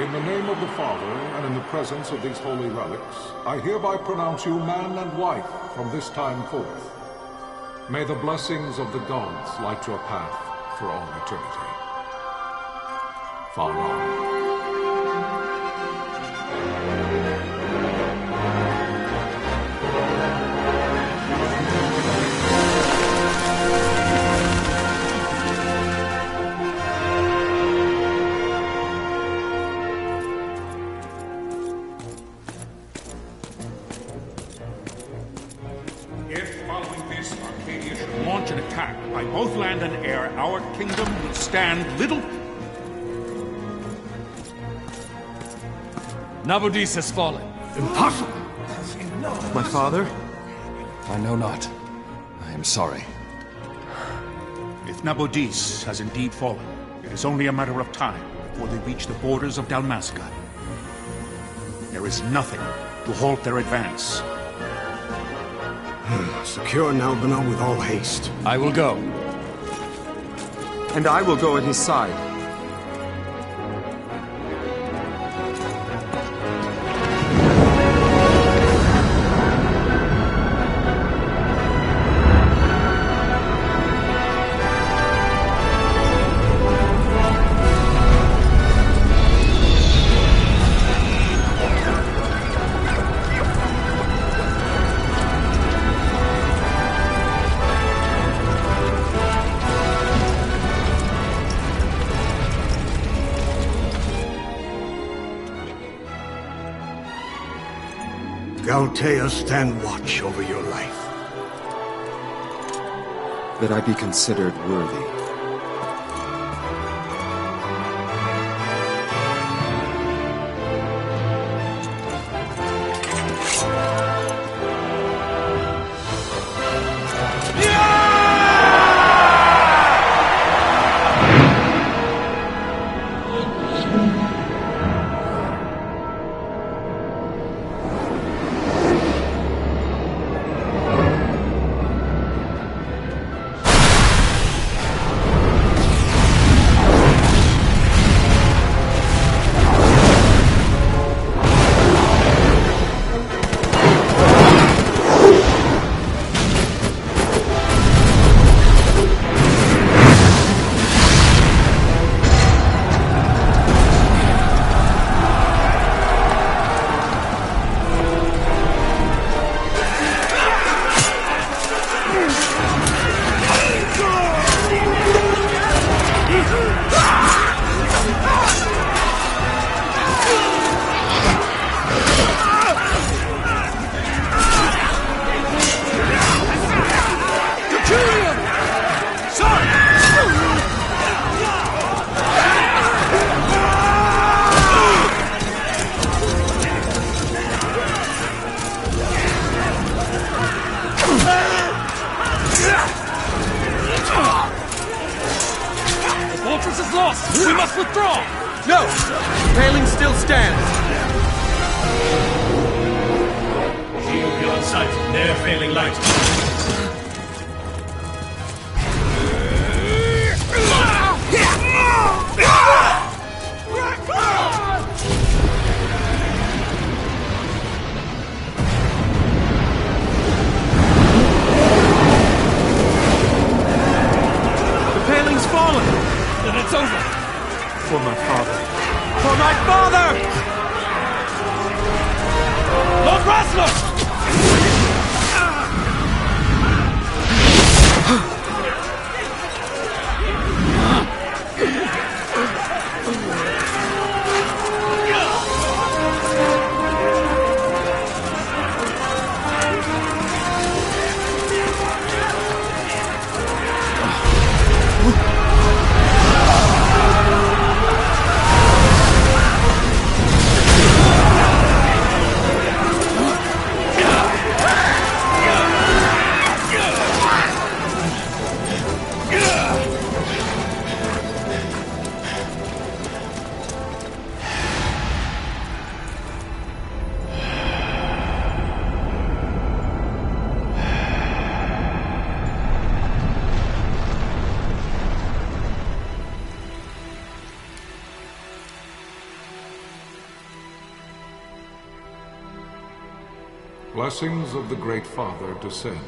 In the name of the Father, and in the presence of these holy relics, I hereby pronounce you man and wife from this time forth. May the blessings of the gods light your path for all eternity. Fainaru. By both land and air, our kingdom will stand little... Nabudis has fallen. Impossible! My father? I know not. I am sorry. If Nabudis has indeed fallen, it is only a matter of time before they reach the borders of Dalmasca. There is nothing to halt their advance. Secure Nalbina with all haste. I will go. And I will go at his side. Galtea, stand watch over your life. That I be considered worthy. We must withdraw! No! Paling still stands! Shield beyond sight, ne'er failing light. The paling's fallen! Then it's over! For my father. For my father! Lord Rasler! Blessings of the Great Father descend,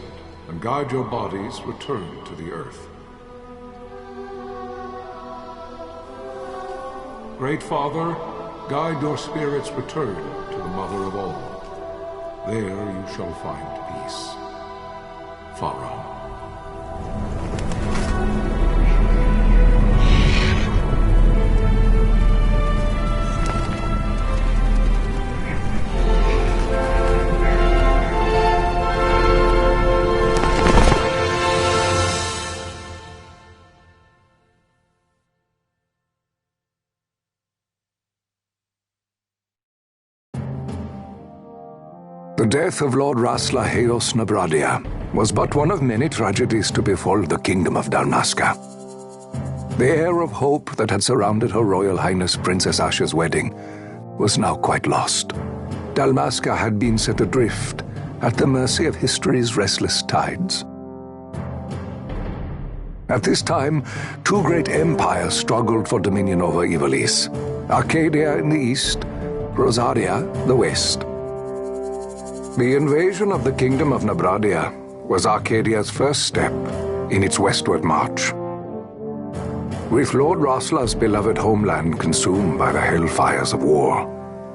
and guide your bodies return to the earth. Great Father, guide your spirits return to the Mother of all. There you shall find peace. Pharaoh. The death of Lord Rasla Heos Nabradia was but one of many tragedies to befall the Kingdom of Dalmasca. The air of hope that had surrounded Her Royal Highness Princess Asha's wedding was now quite lost. Dalmasca had been set adrift at the mercy of history's restless tides. At this time, two great empires struggled for dominion over Ivalice: Arcadia in the east, Rosaria the west. The invasion of the Kingdom of Nabradia was Arcadia's first step in its westward march. With Lord Rasla's beloved homeland consumed by the hellfires of war,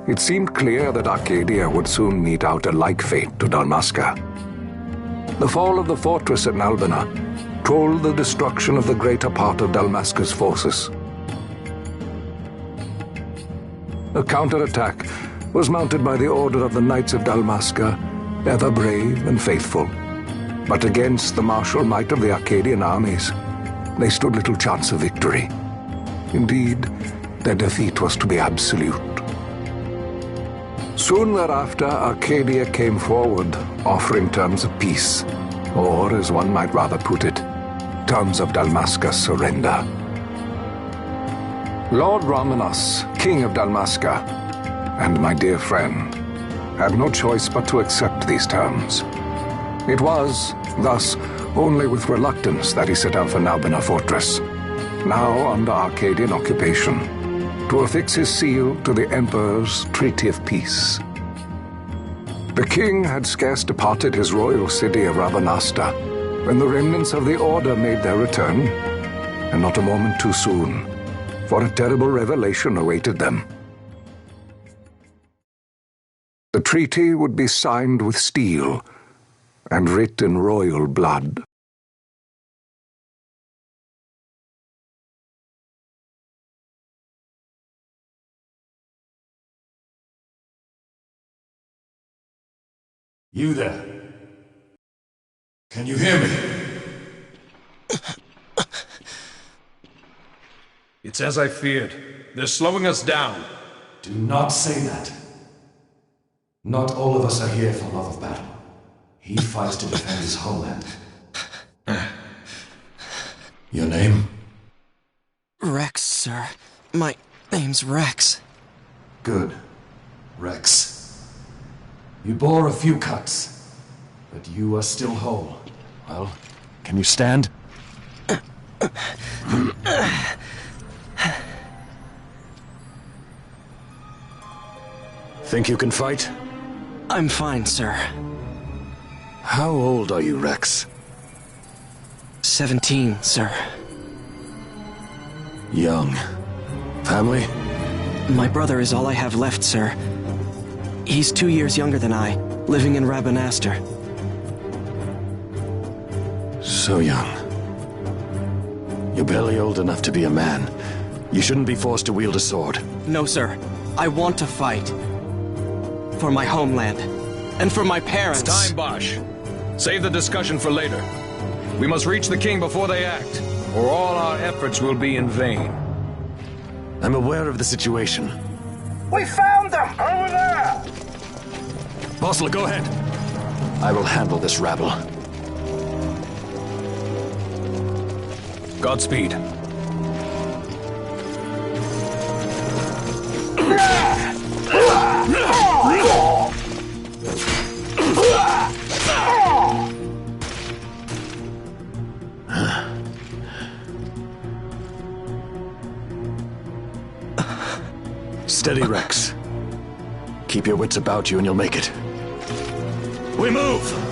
it seemed clear that Arcadia would soon mete out a like fate to Dalmasca. The fall of the fortress at Nalbina told the destruction of the greater part of Dalmasca's forces. A counterattack was mounted by the order of the Knights of Dalmasca, ever brave and faithful. But against the martial might of the Arcadian armies, they stood little chance of victory. Indeed, their defeat was to be absolute. Soon thereafter, Arcadia came forward, offering terms of peace, or, as one might rather put it, terms of Dalmasca's surrender. Lord Ramenas, King of Dalmasca, and my dear friend, had no choice but to accept these terms. It was, thus, only with reluctance that he set out for Nalbina Fortress, now under Arcadian occupation, to affix his seal to the Emperor's Treaty of Peace. The king had scarce departed his royal city of Rabanasta when the remnants of the Order made their return, and not a moment too soon, for a terrible revelation awaited them. The treaty would be signed with steel and writ in royal blood. You there? Can you hear me? It's as I feared. They're slowing us down. Do not say that. Not all of us are here for love of battle. He fights to defend his homeland. Your name? Rex, sir. My name's Rex. Good. Rex. You bore a few cuts, but you are still whole. Well, can you stand? Think you can fight? I'm fine, sir. How old are you, Rex? 17, sir. Young. Family? My brother is all I have left, sir. He's 2 years younger than I, living in Rabanastre. So young. You're barely old enough to be a man. You shouldn't be forced to wield a sword. No, sir. I want to fight. For my homeland. And for my parents. It's time, Bosch. Save the discussion for later. We must reach the king before they act, or all our efforts will be in vain. I'm aware of the situation. We found them! Over there! Bosler, go ahead. I will handle this rabble. Godspeed. Steady, Rex. Keep your wits about you and you'll make it. We move!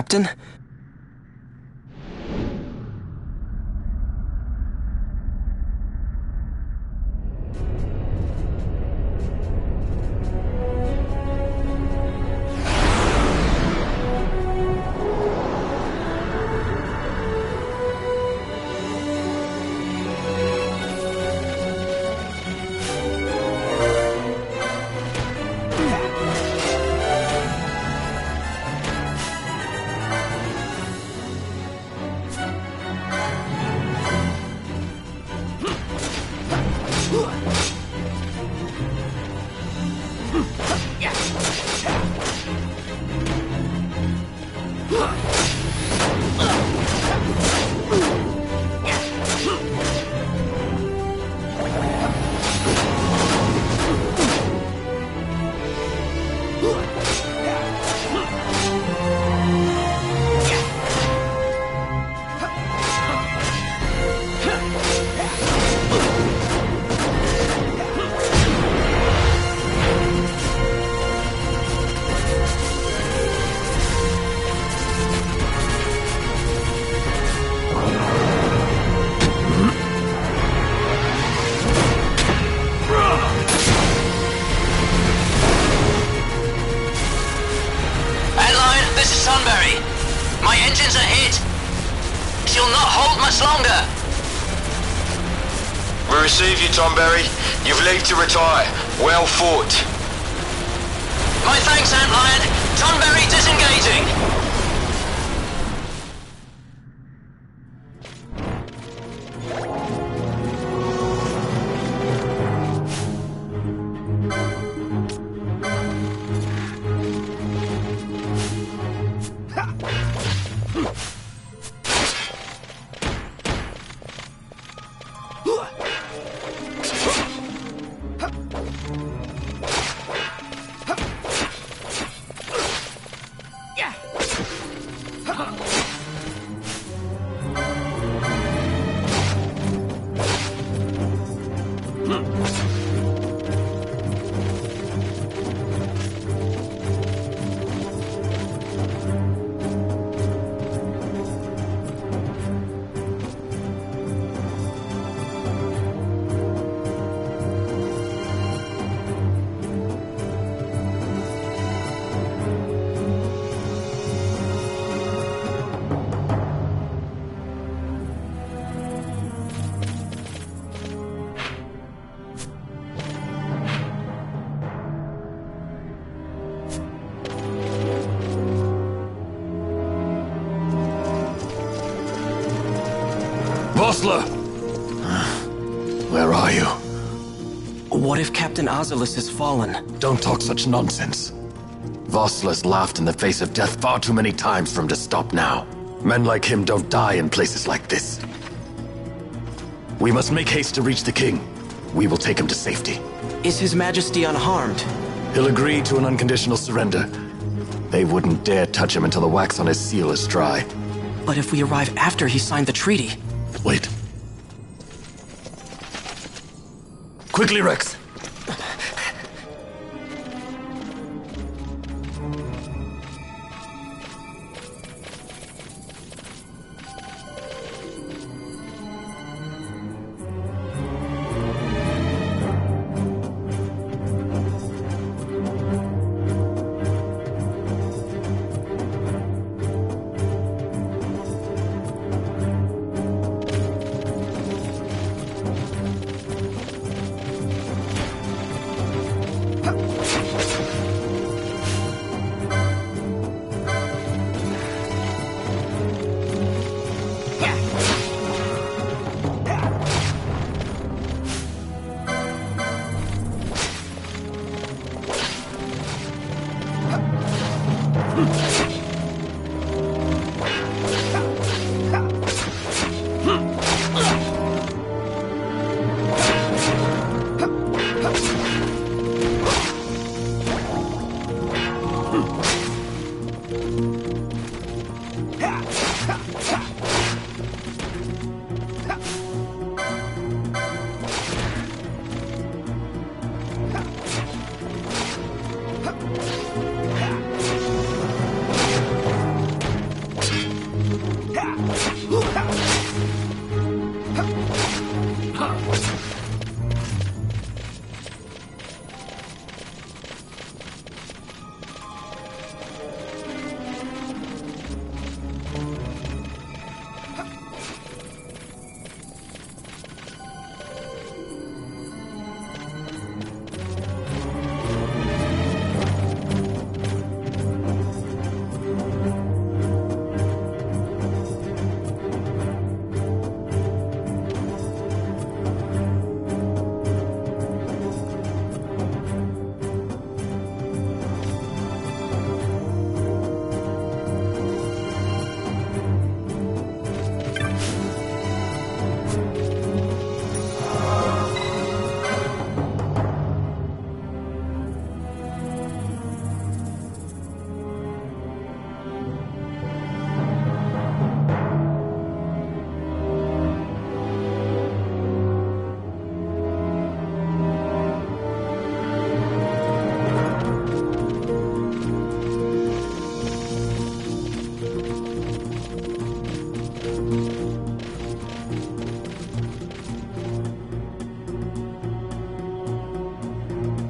Captain? Receive you, Tomberry. You've leave to retire. Well fought. My thanks, Antlion. Tomberry disengaging. Vossler! Where are you? What if Captain Oculus has fallen? Don't talk such nonsense. Vossler's laughed in the face of death far too many times for him to stop now. Men like him don't die in places like this. We must make haste to reach the king. We will take him to safety. Is His Majesty unharmed? He'll agree to an unconditional surrender. They wouldn't dare touch him until the wax on his seal is dry. But if we arrive after he signed the treaty... Wait. Quickly, Rex!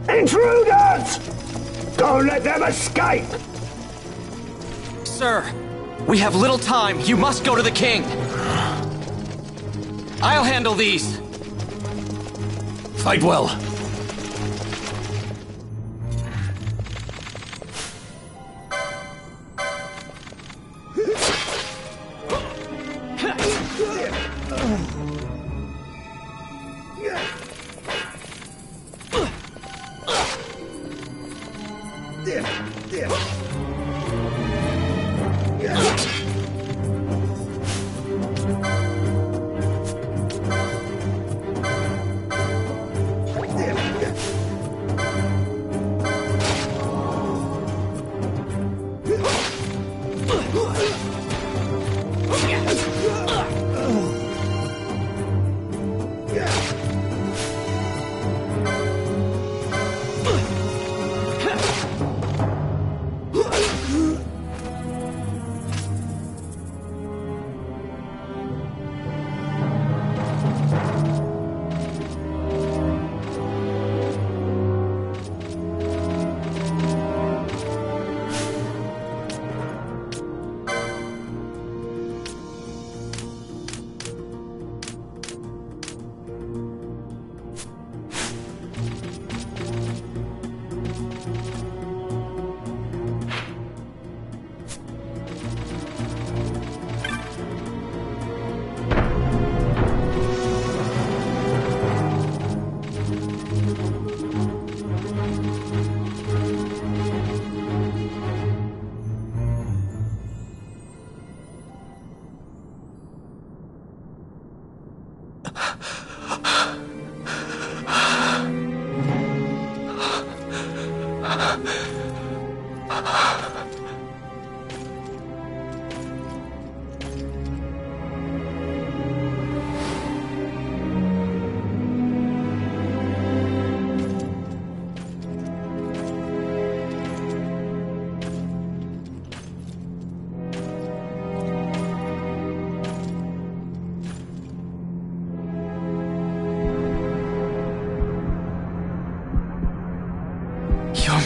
Intruders! Don't let them escape! Sir, we have little time. You must go to the king. I'll handle these. Fight well.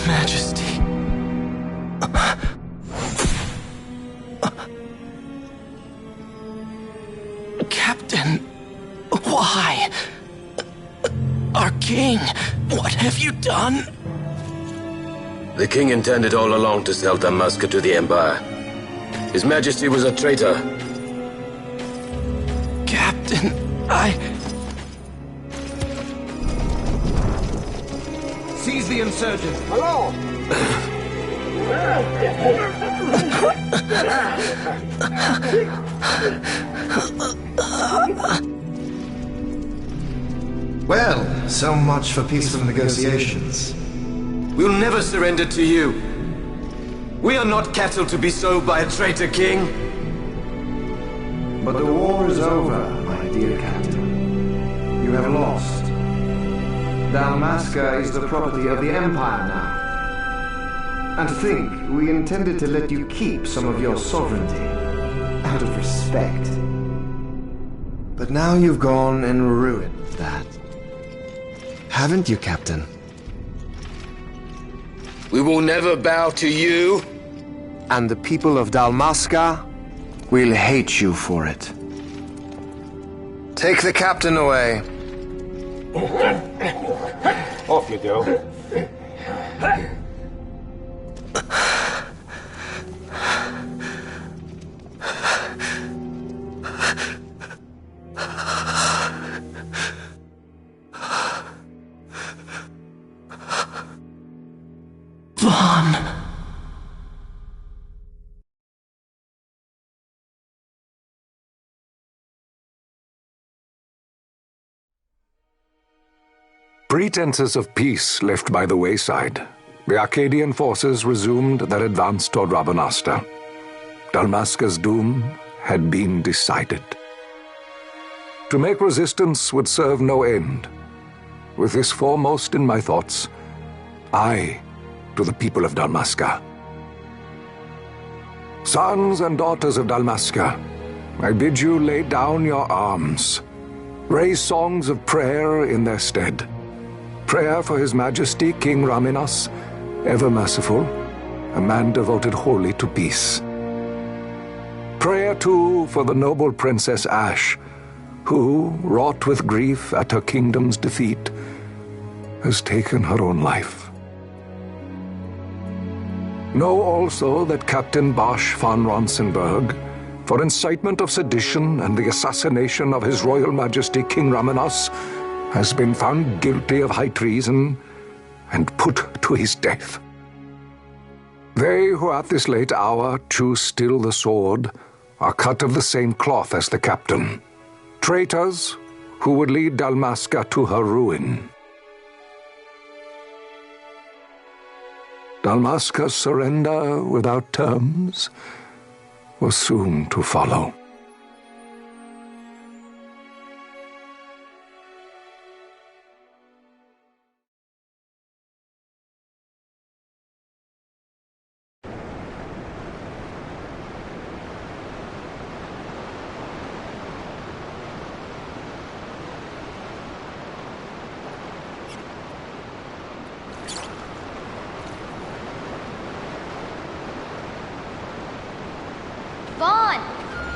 Majesty. Captain, why? Our king, what have you done? The king intended all along to sell Dalmasca to the Empire. His Majesty was a traitor. Captain, Seize the insurgent. Hello! Well, so much for peaceful negotiations. We'll never surrender to you. We are not cattle to be sold by a traitor king. But the war is over, my dear captain. You have lost. Dalmasca is the property of the Empire now. And to think we intended to let you keep some of your sovereignty, out of respect. But now you've gone and ruined that. Haven't you, Captain? We will never bow to you. And the people of Dalmasca will hate you for it. Take the captain away. Off you go. Vaughn. Pretenses of peace left by the wayside, the Arcadian forces resumed their advance toward Rabanasta. Dalmasca's doom had been decided. To make resistance would serve no end. With this foremost in my thoughts, I to the people of Dalmasca. Sons and daughters of Dalmasca, I bid you lay down your arms. Raise songs of prayer in their stead. Prayer for His Majesty King Raminas, ever merciful, a man devoted wholly to peace. Prayer, too, for the noble Princess Ash, who, wrought with grief at her kingdom's defeat, has taken her own life. Know also that Captain Bosch von Ronsenberg, for incitement of sedition and the assassination of His Royal Majesty King Raminas, has been found guilty of high treason and put to his death. They who at this late hour choose still the sword are cut of the same cloth as the captain, traitors who would lead Dalmasca to her ruin. Dalmasca's surrender without terms was soon to follow.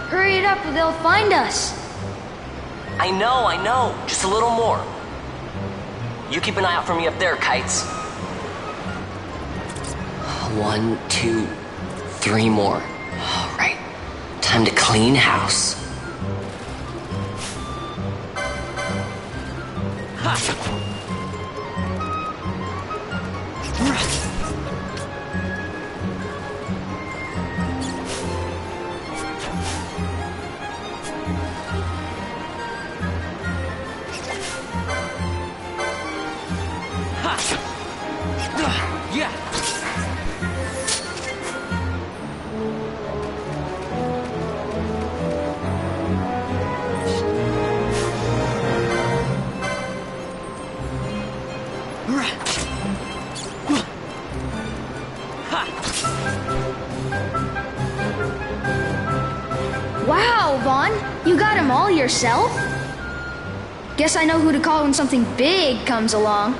Hurry it up or they'll find us. I know. Just a little more. You keep an eye out for me up there, Kites. 1, 2, 3 more. All right. Time to clean house. Ha! Wow, Vaughn, you got him all yourself? Guess I know who to call when something big comes along.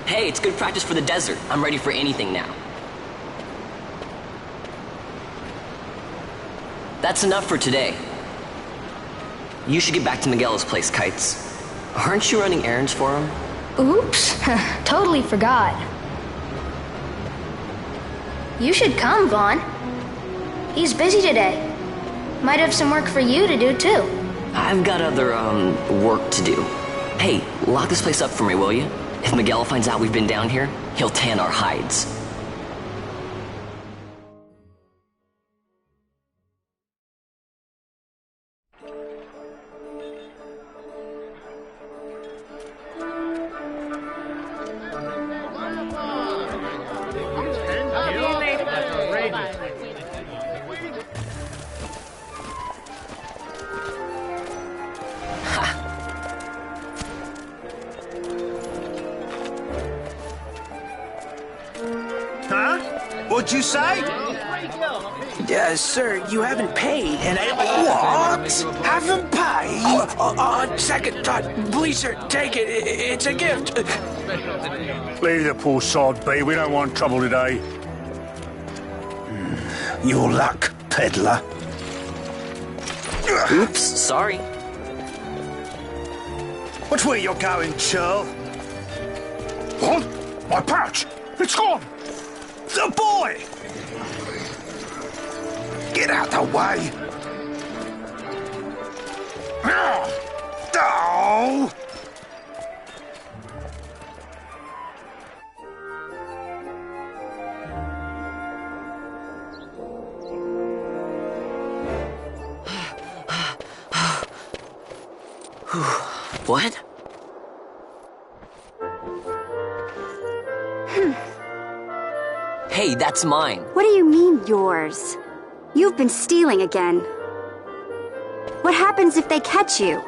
Hey, it's good practice for the desert. I'm ready for anything now. That's enough for today. You should get back to Miguel's place, Kites. Aren't you running errands for him? Oops, totally forgot. You should come, Vaughn. He's busy today. Might have some work for you to do, too. I've got other, work to do. Hey, lock this place up for me, will you? If Miguel finds out we've been down here, he'll tan our hides. What'd you say? Sir, you haven't paid, and What? Haven't paid? On second thought, please, sir, take it. It's a gift. Leave the poor sod be. We don't want trouble today. Your luck, peddler. Oops, sorry. Watch where you're going, churl. What? My pouch! It's gone! The boy! Get out the way! Oh! What? Hey, that's mine. What do you mean, yours? You've been stealing again. What happens if they catch you?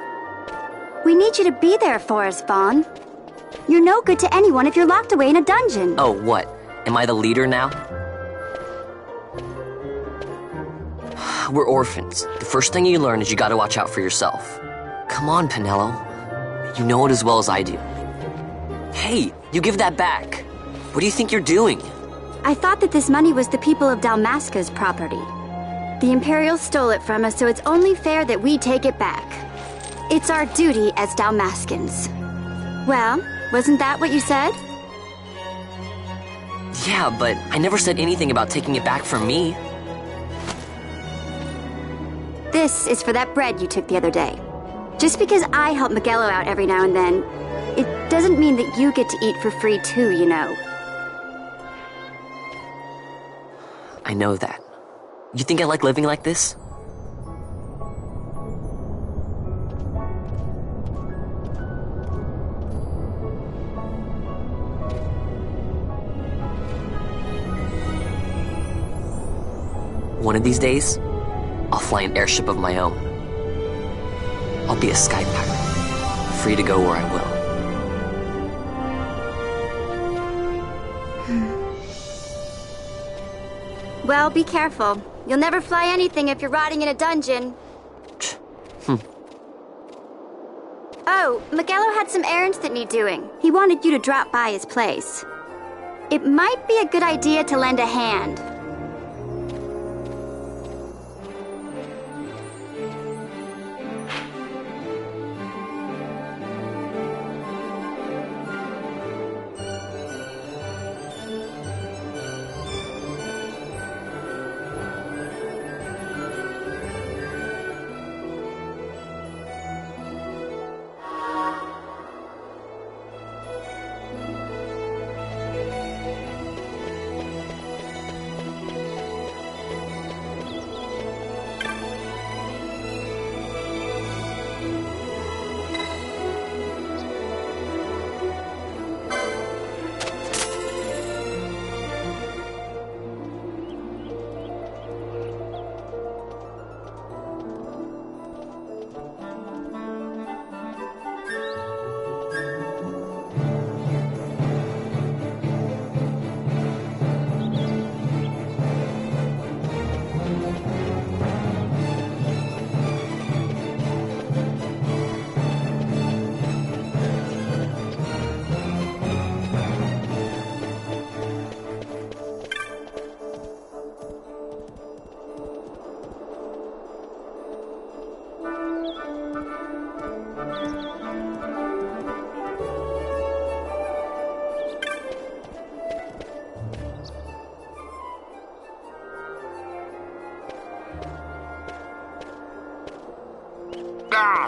We need you to be there for us, Vaughn. You're no good to anyone if you're locked away in a dungeon. Oh, what? Am I the leader now? We're orphans. The first thing you learn is you gotta watch out for yourself. Come on, Pinello. You know it as well as I do. Hey, you give that back. What do you think you're doing? I thought that this money was the people of Dalmasca's property. The Imperials stole it from us, so it's only fair that we take it back. It's our duty as Dalmascans. Well, wasn't that what you said? Yeah, but I never said anything about taking it back from me. This is for that bread you took the other day. Just because I help Miguelo out every now and then, it doesn't mean that you get to eat for free too, you know. I know that. You think I like living like this? One of these days, I'll fly an airship of my own. I'll be a sky pirate, free to go where I will. Well, be careful. You'll never fly anything if you're rotting in a dungeon. Oh, Miguelo had some errands that need doing. He wanted you to drop by his place. It might be a good idea to lend a hand.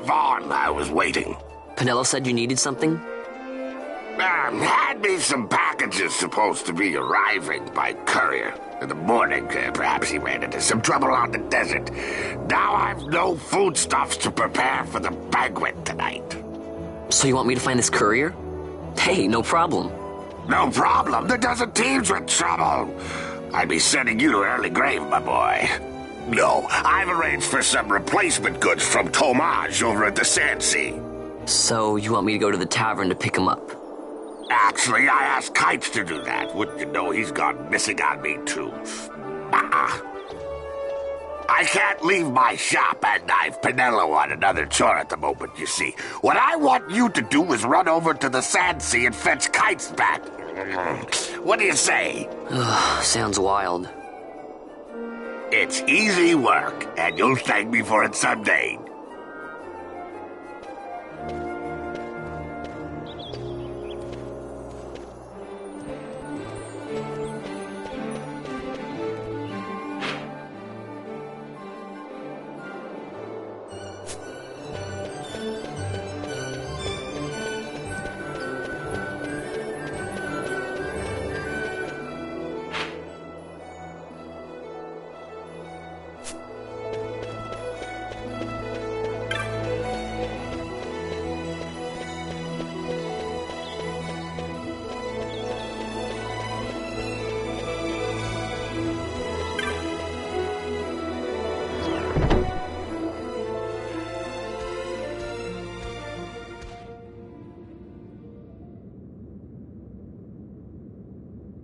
Vaughn. I was waiting. Pinello said you needed something? Had me some packages supposed to be arriving by courier. In the morning, perhaps he ran into some trouble on the desert. Now I've no foodstuffs to prepare for the banquet tonight. So you want me to find this courier? Hey, no problem. No problem. The desert teem's with trouble. I'd be sending you to early grave, my boy. No, I've arranged for some replacement goods from Tomage over at the Sand Sea. So you want me to go to the tavern to pick him up? Actually, I asked Kites to do that. Wouldn't you know he's gone missing on me, too. I can't leave my shop, and I've Pinello on another chore at the moment, you see. What I want you to do is run over to the Sand Sea and fetch Kites back. What do you say? Sounds wild. It's easy work, and you'll thank me for it someday.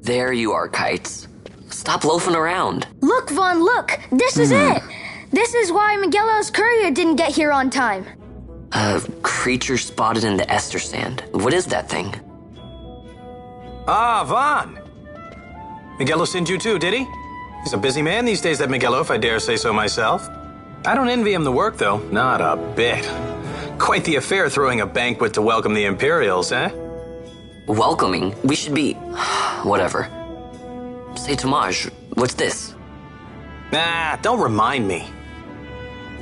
There you are, Kites. Stop loafing around. Look, Vaughn, look! This is it! This is why Miguelo's courier didn't get here on time. A creature spotted in the Ester Sand. What is that thing? Ah, Vaughn! Miguelo sent you too, did he? He's a busy man these days, that Miguelo, if I dare say so myself. I don't envy him the work, though. Not a bit. Quite the affair throwing a banquet to welcome the Imperials, eh? Welcoming? We should be... whatever. Say, Tomage, what's this? Don't remind me.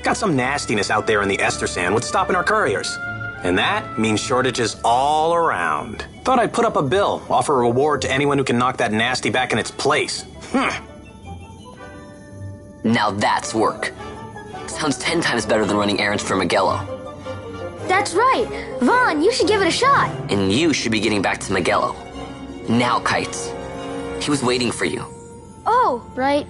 Got some nastiness out there in the Ester Sand. What's stopping our couriers? And that means shortages all around. Thought I'd put up a bill, offer a reward to anyone who can knock that nasty back in its place. Now that's work. Sounds 10 times better than running errands for Miguelo. That's right! Vaughn, you should give it a shot! And you should be getting back to Miguelo. Now, Kites. He was waiting for you. Oh, right.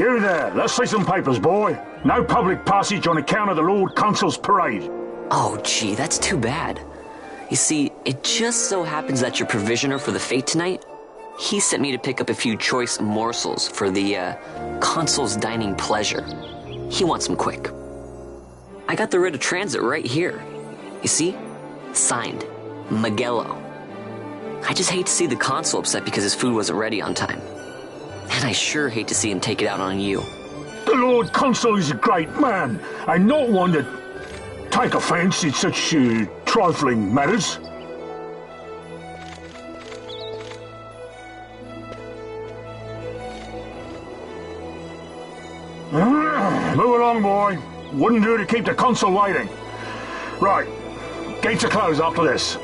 You there, let's see some papers, boy. No public passage on account of the Lord Consul's parade. Oh, gee, that's too bad. You see, it just so happens that your provisioner for the fete tonight, he sent me to pick up a few choice morsels for the, Consul's dining pleasure. He wants them quick. I got the writ of transit right here. You see? Signed, Magello. I just hate to see the Consul upset because his food wasn't ready on time. And I sure hate to see him take it out on you. The Lord Consul is a great man, and not one to take offence in such trifling matters. Move along, boy. Wouldn't do to keep the Consul waiting. Right, gates are closed after this.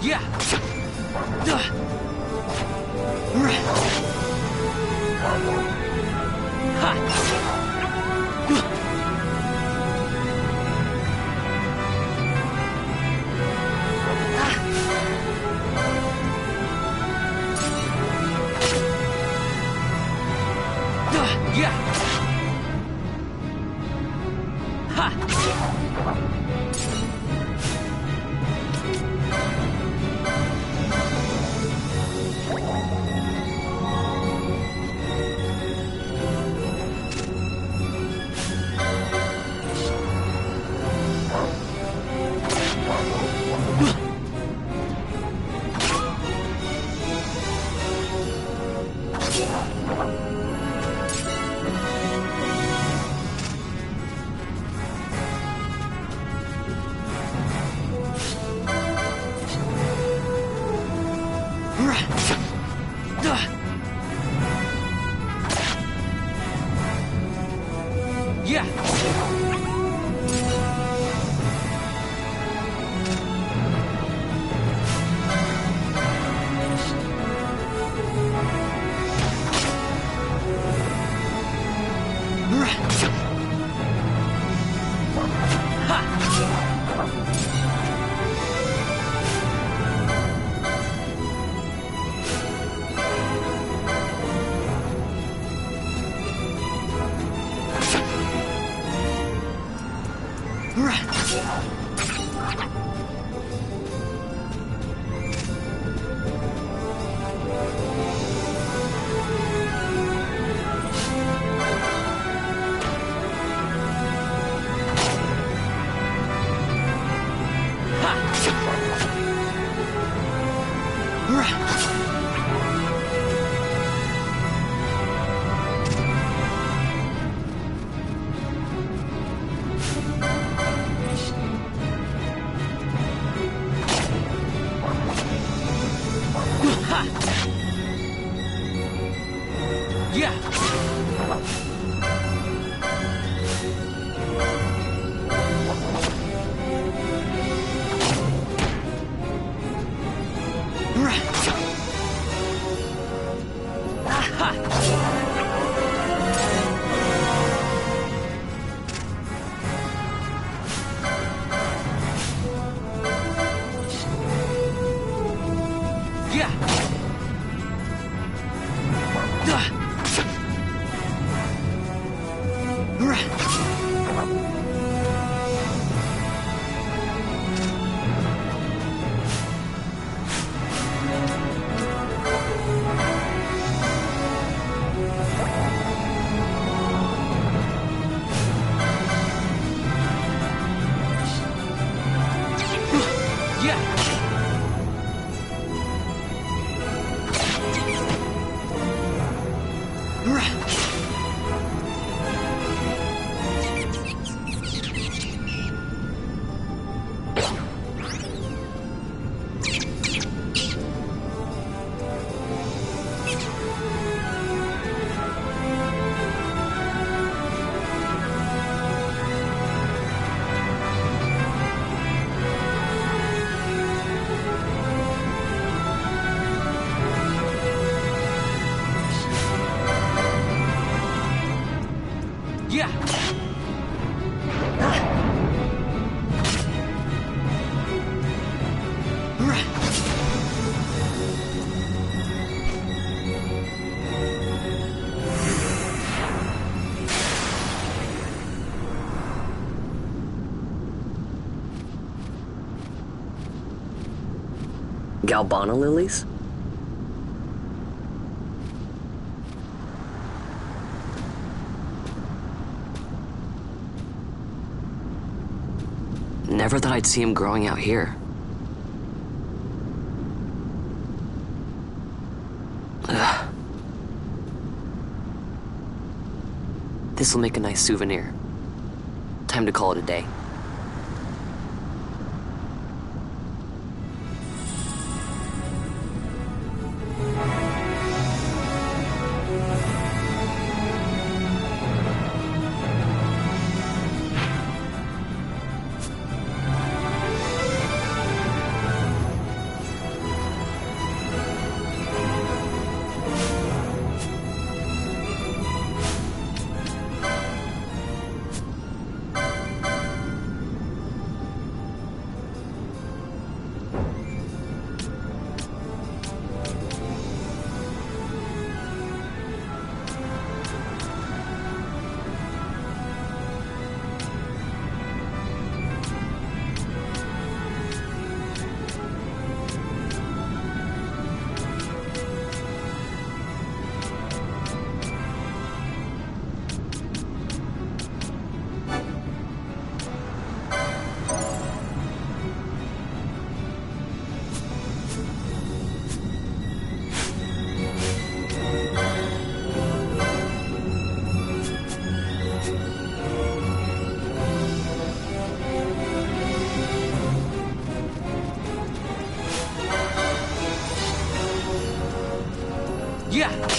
Yeah. Galbana lilies? Never thought I'd see him growing out here. Ugh. This'll make a nice souvenir. Time to call it a day. Yeah.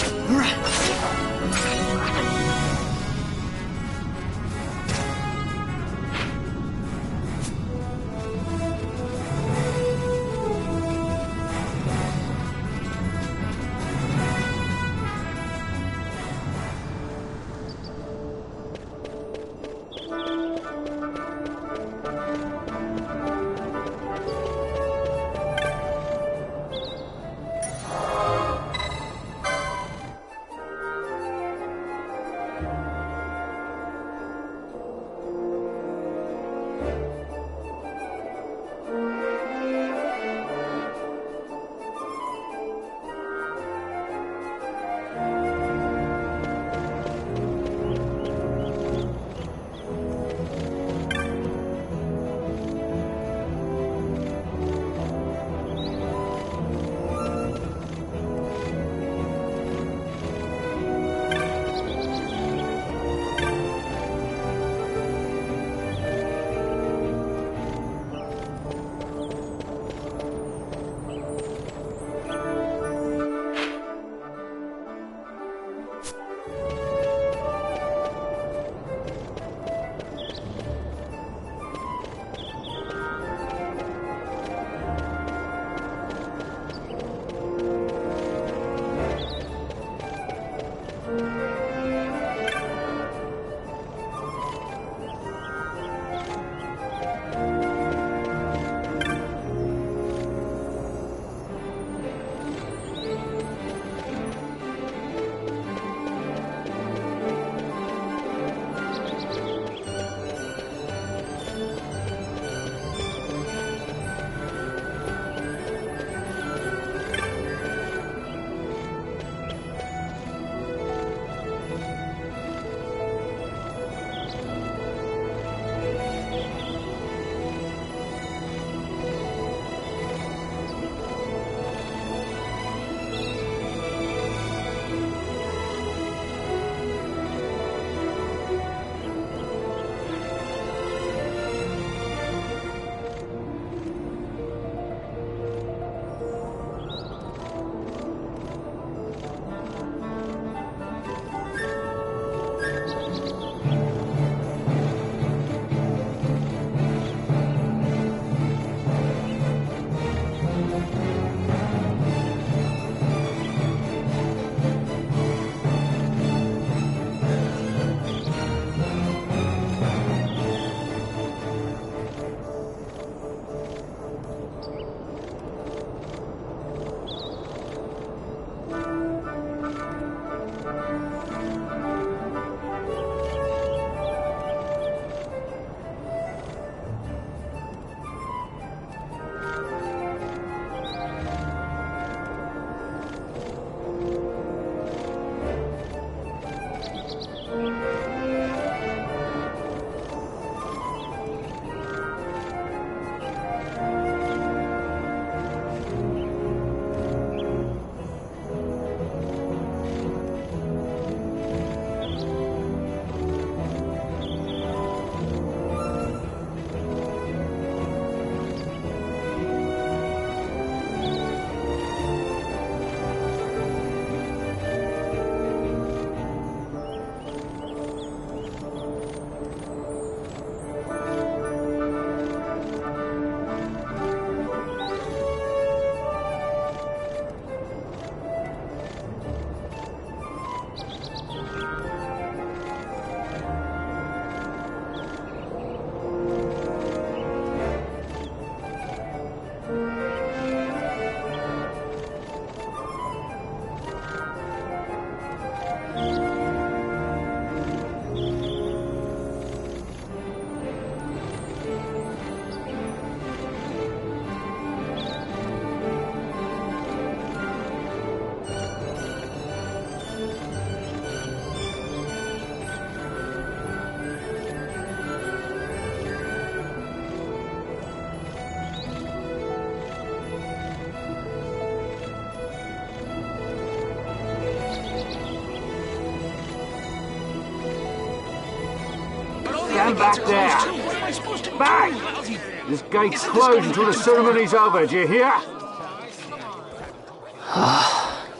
Stand back there! Back! This gate's closed until the ceremony's over, do you hear?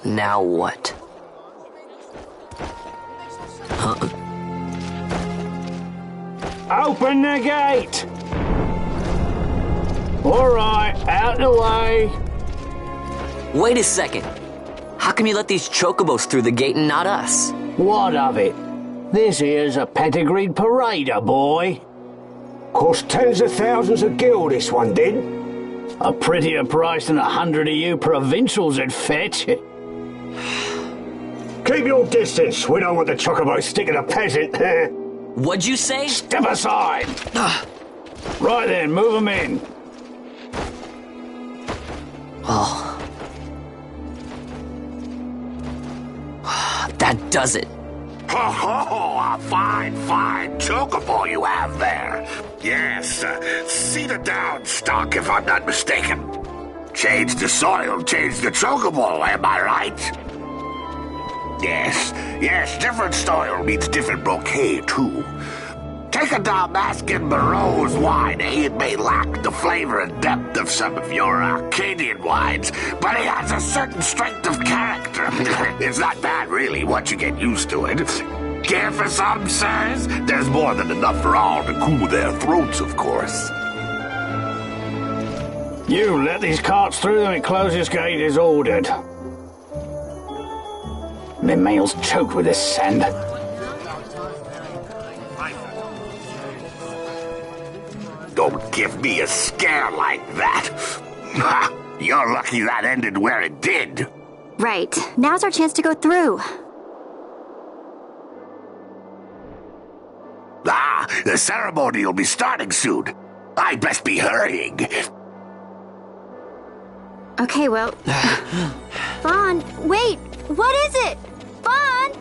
Now what? Open the gate! Alright, out the way. Wait a second. How come you let these chocobos through the gate and not us? What of it? This here's a pedigreed parader, boy. Cost tens of thousands of gil, this one did. A prettier price than 100 of you provincials would fetch. Keep your distance. We don't want the chocobo sticking a peasant. What'd you say? Step aside. Right then, move them in. Oh. That does it. Ho ho! A fine chocobo you have there. Yes, cedar down stock if I'm not mistaken. Change the soil, change the chocobo, am I right? Yes, different soil means different bouquet too. Take a Dalmascan Barreau's wine, it may lack the flavor and depth of some of your Arcadian wines, but it has a certain strength of character. It's not bad, really, once you get used to it. Care for some, sirs? There's more than enough for all to cool their throats, of course. You let these carts through and the closest gate is ordered. My mail's choked with this sand. Don't give me a scare like that. You're lucky that ended where it did. Right. Now's our chance to go through. The ceremony will be starting soon. I'd best be hurrying. Okay, well... Vaughn, wait! What is it? Vaughn!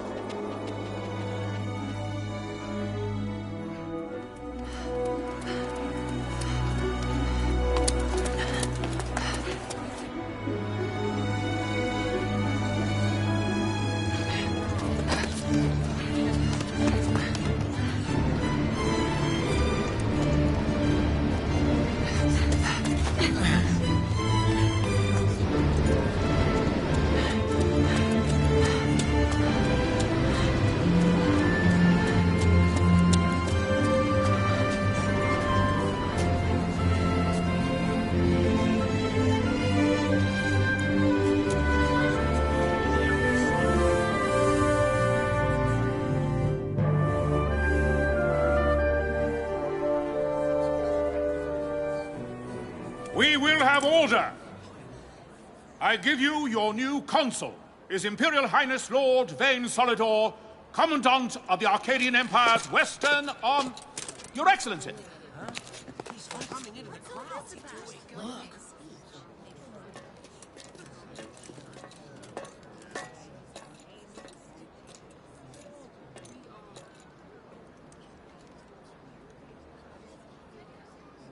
We will have order. I give you your new consul, His Imperial Highness Lord Vane Solidor, Commandant of the Arcadian Empire's Western on... Your Excellency.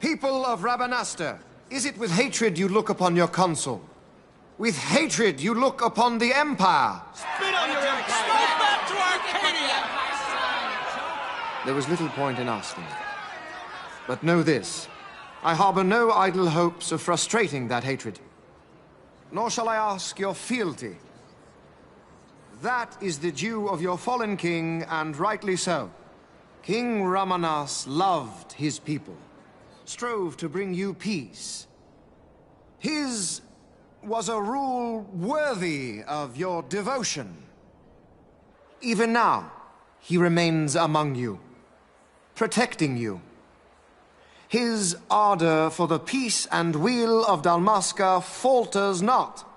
People of Rabanastre, is it with hatred you look upon your consul? With hatred you look upon the Empire? Spit on your empire! Go back to Arcadia! There was little point in asking. But know this, I harbor no idle hopes of frustrating that hatred. Nor shall I ask your fealty. That is the due of your fallen king, and rightly so. King Ramanas loved his people, strove to bring you peace. His was a rule worthy of your devotion. Even now, he remains among you, protecting you. His ardor for the peace and weal of Dalmasca falters not.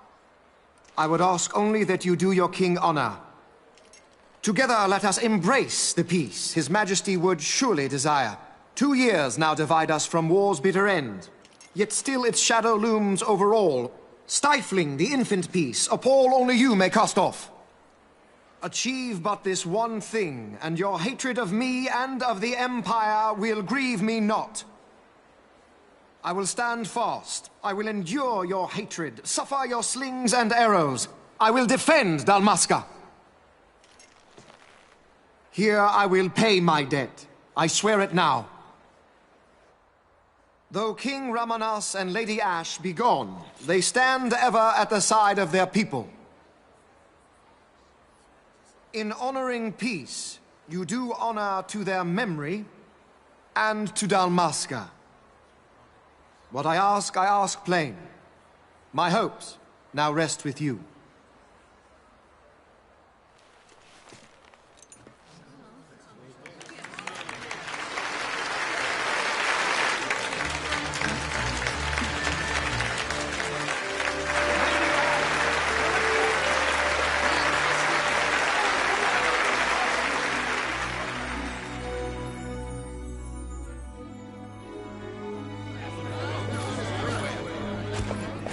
I would ask only that you do your king honor. Together let us embrace the peace His Majesty would surely desire. 2 years now divide us from war's bitter end, yet still its shadow looms over all, stifling the infant peace a pall only you may cast off. Achieve but this one thing, and your hatred of me and of the Empire will grieve me not. I will stand fast. I will endure your hatred, suffer your slings and arrows. I will defend Dalmasca. Here I will pay my debt. I swear it now. Though King Ramanas and Lady Ash be gone, they stand ever at the side of their people. In honoring peace, you do honor to their memory and to Dalmasca. What I ask plain. My hopes now rest with you.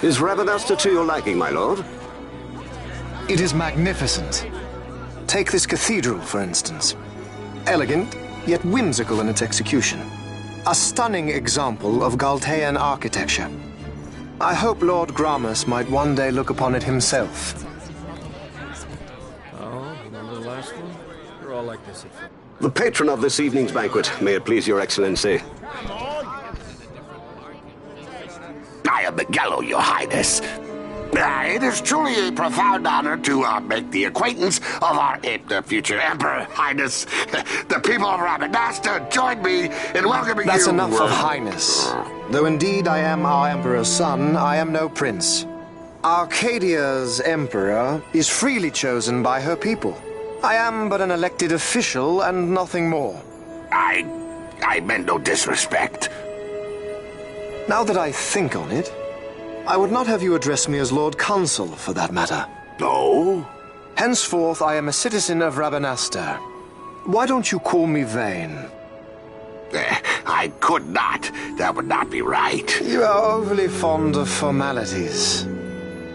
Is Rabanasta to your liking, my lord? It is magnificent. Take this cathedral, for instance. Elegant, yet whimsical in its execution. A stunning example of Galtean architecture. I hope Lord Gramus might one day look upon it himself. Oh, remember the last one? You're all like this at first. The patron of this evening's banquet, may it please your excellency. I am Miguelo, your highness. It is truly a profound honor to make the acquaintance of our future emperor, highness. The people of Rabanasta join me in welcoming you. That's enough of highness. Though indeed I am our emperor's son, I am no prince. Arcadia's emperor is freely chosen by her people. I am but an elected official and nothing more. I meant no disrespect. Now that I think on it, I would not have you address me as Lord Consul, for that matter. No? Henceforth, I am a citizen of Rabanasta. Why don't you call me Vane? I could not. That would not be right. You are overly fond of formalities.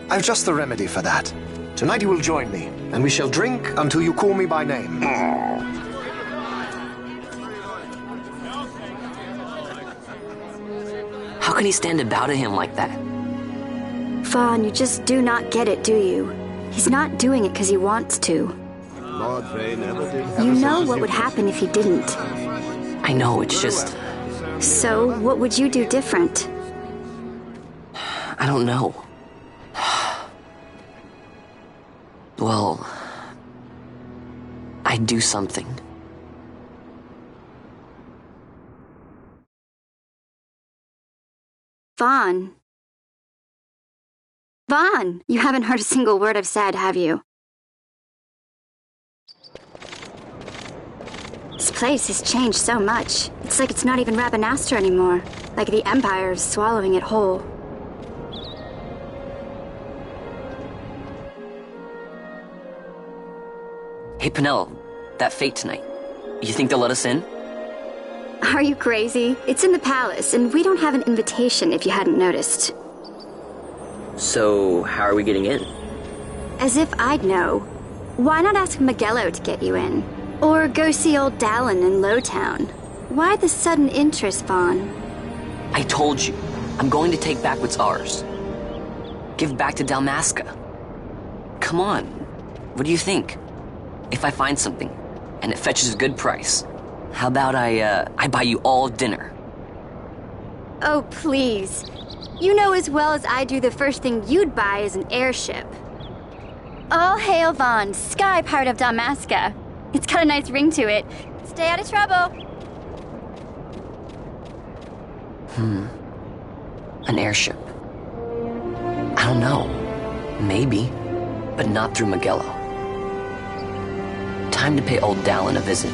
I've just the remedy for that. Tonight you will join me, and we shall drink until you call me by name. How can he stand about to him like that? Fawn, you just do not get it, do you? He's not doing it because he wants to. Lord Vane never did. You know what would happen if he didn't. I know, it's just... So, what would you do different? I don't know. Well... I'd do something. Vaughn. Vaughn, you haven't heard a single word I've said, have you? This place has changed so much. It's like it's not even Rabanasta anymore. Like the Empire is swallowing it whole. Hey, Penel, that fete tonight. You think they'll let us in? Are you crazy? It's in the palace, and we don't have an invitation if you hadn't noticed. So, how are we getting in? As if I'd know. Why not ask Miguelo to get you in? Or go see old Dallin in Lowtown? Why the sudden interest, Vaughn? I told you, I'm going to take back what's ours. Give back to Dalmasca. Come on, what do you think? If I find something, and it fetches a good price, how about I buy you all dinner? Oh, please. You know as well as I do the first thing you'd buy is an airship. All hail Vaughn, Sky Pirate of Dalmasca. It's got a nice ring to it. Stay out of trouble. An airship. I don't know. Maybe, but not through Miguelo. Time to pay old Dallin a visit.